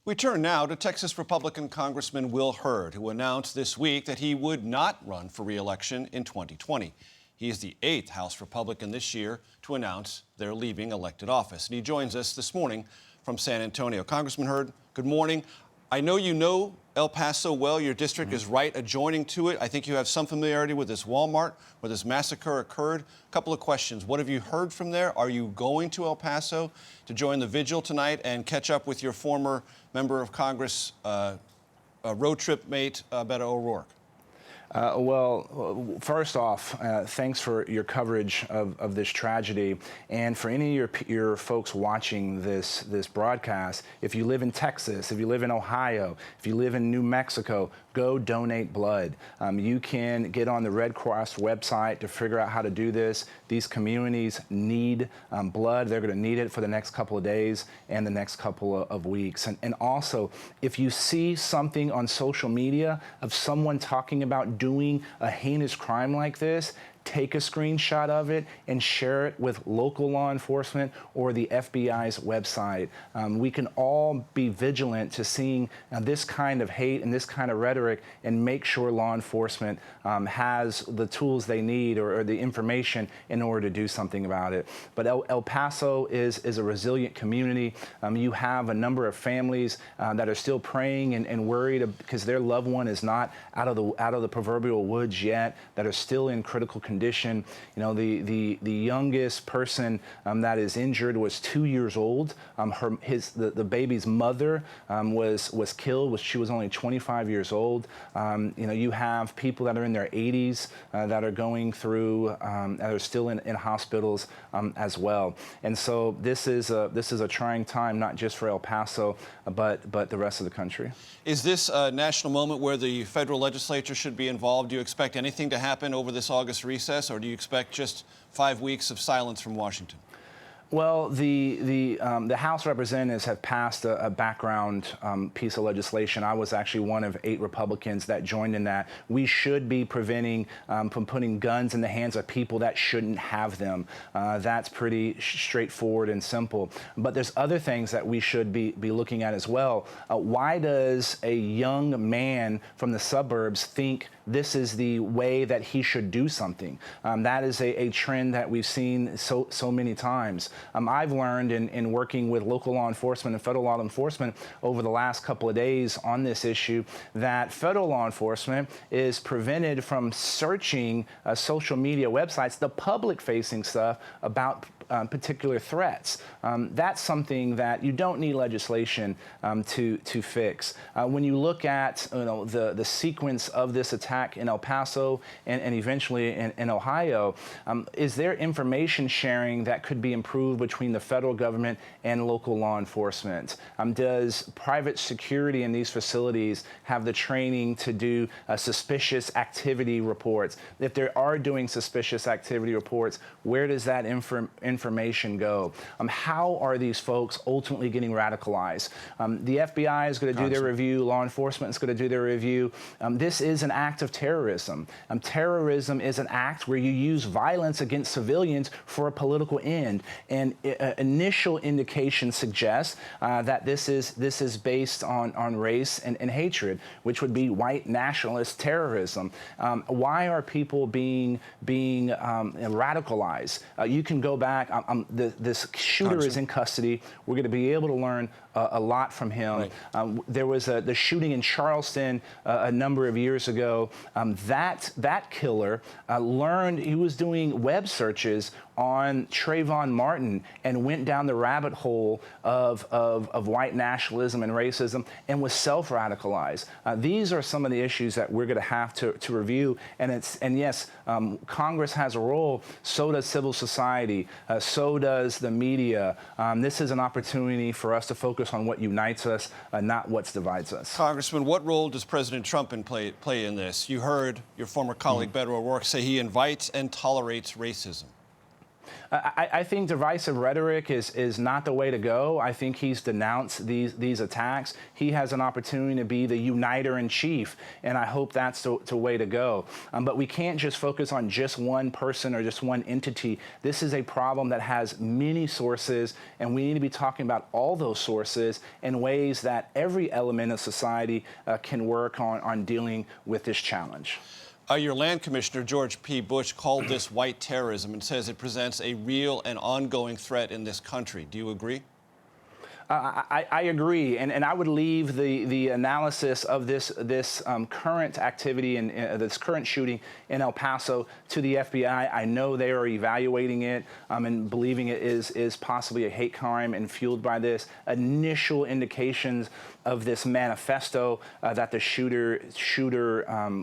We turn now to Texas Republican Congressman Will Hurd, who announced this week that he would not run for re-election in 2020. He is the 8th House Republican this year to announce they're leaving elected office. And he joins us this morning from San Antonio. Congressman Hurd, good morning. I know you know El Paso well. Your district is right adjoining to it. I think you have some familiarity with this Walmart where this massacre occurred. A couple of questions. What have you heard from there? Are you going to El Paso to join the vigil tonight and catch up with your former member of Congress, road trip mate, Beto O'Rourke? Well, first off, thanks for your coverage of this tragedy. And for any of your folks watching this broadcast, if you live in Texas, if you live in Ohio, if you live in New Mexico, go donate blood. You can get on the Red Cross website to figure out how to do this. These communities need blood. They're going to need it for the next couple of days and the next couple of weeks. And also, if you see something on social media of someone talking about doing a heinous crime like this, take a screenshot of it and share it with local law enforcement or the FBI's website. We can all be vigilant to seeing this kind of hate and this kind of rhetoric and make sure law enforcement has the tools they need or the information in order to do something about it. But El Paso is a resilient community. You have a number of families that are still praying and worried because their loved one is not out of the proverbial woods yet, that are still in critical condition. You know, the youngest person that is injured was 2 years old. The baby's mother was killed. She was only 25 years old. You know, you have people that are in their 80s that are going through, that are still in hospitals as well. And so this is a trying time, not just for El Paso, but the rest of the country. Is this a national moment where the federal legislature should be involved? Do you expect anything to happen over this August recess, or do you expect just 5 weeks of silence from Washington? Well, the House Representatives have passed a background piece of legislation. I was actually one of 8 Republicans that joined in that. We should be preventing from putting guns in the hands of people that shouldn't have them. That's pretty straightforward and simple. But there's other things that we should be looking at as well. Why does a young man from the suburbs think this is the way that he should do something? That is a trend that we've seen so many times. I've learned in working with local law enforcement and federal law enforcement over the last couple of days on this issue that federal law enforcement is prevented from searching social media websites, the public-facing stuff about particular threats. That's something that you don't need legislation to fix. When you look at the sequence of this attack in El Paso and eventually in Ohio, is there information sharing that could be improved between the federal government and local law enforcement? Does private security in these facilities have the training to do suspicious activity reports? If they are doing suspicious activity reports, where does that information go? How are these folks ultimately getting radicalized? The FBI is going to do their review. Law enforcement is going to do their review. This is an act of terrorism. Terrorism is an act where you use violence against civilians for a political end. And initial indications suggest that this is based on race and hatred, which would be white nationalist terrorism. Why are people being radicalized? You can go back. This shooter is in custody. We're going to be able to learn a lot from him. Right. There was the shooting in Charleston a number of years ago. That killer learned, he was doing web searches on Trayvon Martin and went down the rabbit hole of white nationalism and racism and was self-radicalized. These are some of the issues that we're going to have to review. And yes, Congress has a role. So does civil society. So does the media. This is an opportunity for us to focus on what unites us, not what divides us. Congressman, what role does President Trump play in this? You heard your former colleague Beto O'Rourke say he invites and tolerates racism. I think divisive rhetoric is not the way to go. I think he's denounced these attacks. He has an opportunity to be the uniter in chief, and I hope that's the way to go. But we can't just focus on just one person or just one entity. This is a problem that has many sources, and we need to be talking about all those sources in ways that every element of society can work on dealing with this challenge. Your land commissioner, George P. Bush, called this white terrorism and says it presents a real and ongoing threat in this country. Do you agree? I agree, and I would leave the analysis of this current activity and this current shooting in El Paso to the FBI. I know they are evaluating it and believing it is possibly a hate crime and fueled by this. Initial indications of this manifesto that the shooter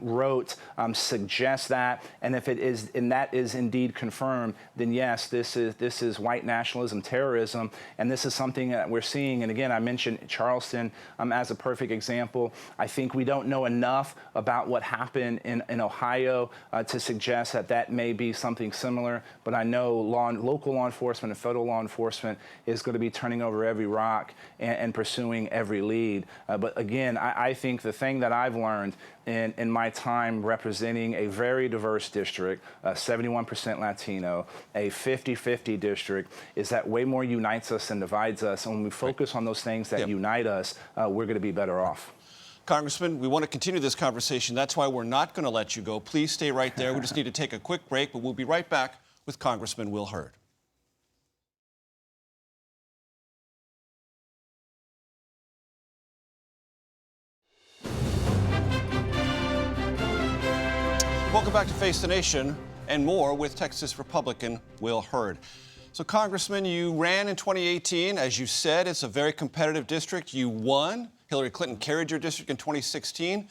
wrote suggest that, and if it is, and that is indeed confirmed, then yes, this is white nationalism, terrorism, and this is something that we're seeing. And again, I mentioned Charleston as a perfect example. I think we don't know enough about what happened in Ohio to suggest that may be something similar, but I know local law enforcement and federal law enforcement is going to be turning over every rock and pursuing every lead. But again, I think the thing that I've learned in my time representing a very diverse district, 71% Latino, a 50-50 district, is that way more unites us than divides us. And when we focus on those things that unite us, we're going to be better off. Congressman, we want to continue this conversation. That's why we're not going to let you go. Please stay right there. We just need to take a quick break, but we'll be right back with Congressman Will Hurd. Welcome back to Face the Nation and more with Texas Republican Will Hurd. So, Congressman, you ran in 2018. As you said, it's a very competitive district. You won. Hillary Clinton carried your district in 2016.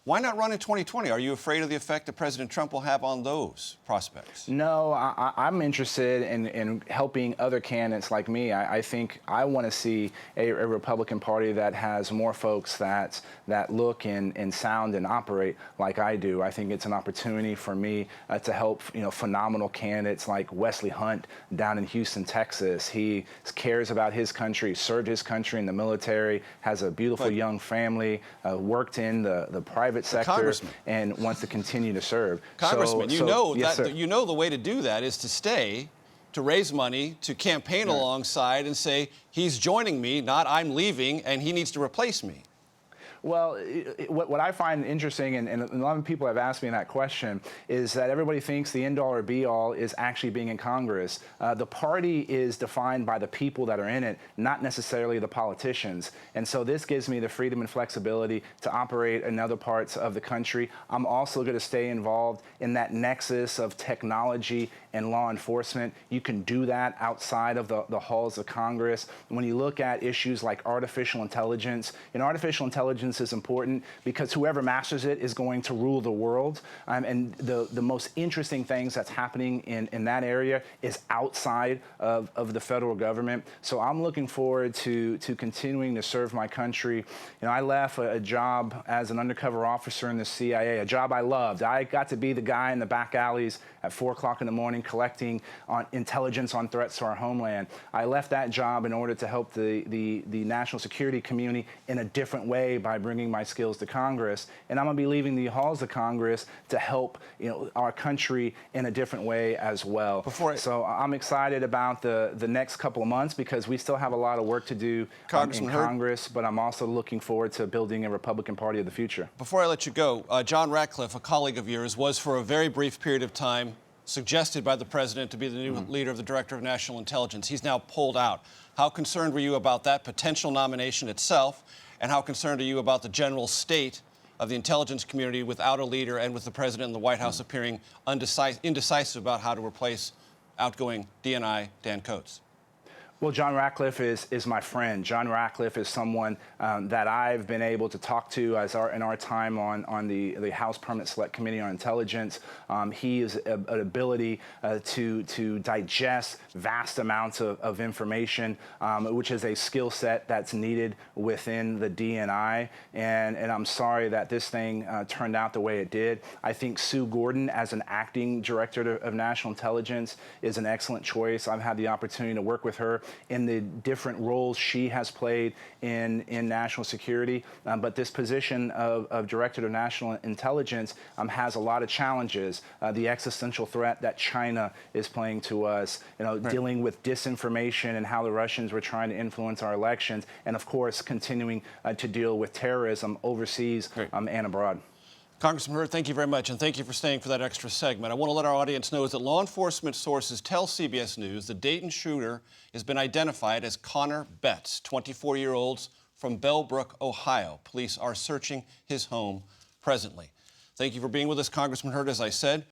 Why not run in 2020? Are you afraid of the effect that President Trump will have on those prospects? No, I'm interested in helping other candidates like me. I think I want to see a Republican Party that has more folks that look and sound and operate like I do. I think it's an opportunity for me to help phenomenal candidates like Wesley Hunt down in Houston, Texas. He cares about his country, served his country in the military, has a beautiful young family, worked in the private sector, and wants to continue to serve. Congressman, you know yes, the way to do that is to stay, to raise money, to campaign alongside and say, he's joining me, not I'm leaving, and he needs to replace me. Well, what I find interesting, and a lot of people have asked me that question, is that everybody thinks the end-all or be-all is actually being in Congress. The party is defined by the people that are in it, not necessarily the politicians. And so this gives me the freedom and flexibility to operate in other parts of the country. I'm also going to stay involved in that nexus of technology and law enforcement. You can do that outside of the halls of Congress. When you look at issues like artificial intelligence, artificial intelligence is important because whoever masters it is going to rule the world. And the most interesting things that's happening in that area is outside of the federal government. So I'm looking forward to continuing to serve my country. I left a job as an undercover officer in the CIA, a job I loved. I got to be the guy in the back alleys at 4 o'clock in the morning collecting on intelligence on threats to our homeland. I left that job in order to help the national security community in a different way by bringing my skills to Congress, and I'm going to be leaving the halls of Congress to help our country in a different way as well. So I'm excited about the next couple of months because we still have a lot of work to do in Congress, but I'm also looking forward to building a Republican Party of the future. Before I let you go, John Ratcliffe, a colleague of yours, was for a very brief period of time suggested by the president to be the new leader of the Director of National Intelligence. He's now pulled out. How concerned were you about that potential nomination itself? And how concerned are you about the general state of the intelligence community without a leader and with the president and the White House appearing indecisive about how to replace outgoing DNI Dan Coats? Well, John Ratcliffe is my friend. John Ratcliffe is someone that I've been able to talk to in our time on the House Permanent Select Committee on Intelligence. He has an ability to digest vast amounts of information, which is a skill set that's needed within the DNI. And I'm sorry that this thing turned out the way it did. I think Sue Gordon, as an acting director of national intelligence, is an excellent choice. I've had the opportunity to work with her in the different roles she has played in national security. But this position of Director of National Intelligence has a lot of challenges. The existential threat that China is playing to us, dealing with disinformation and how the Russians were trying to influence our elections, and of course, continuing to deal with terrorism overseas and abroad. Congressman Hurd, thank you very much, and thank you for staying for that extra segment. I want to let our audience know that law enforcement sources tell CBS News the Dayton shooter has been identified as Connor Betts, 24-year-old from Bellbrook, Ohio. Police are searching his home presently. Thank you for being with us, Congressman Hurd. As I said,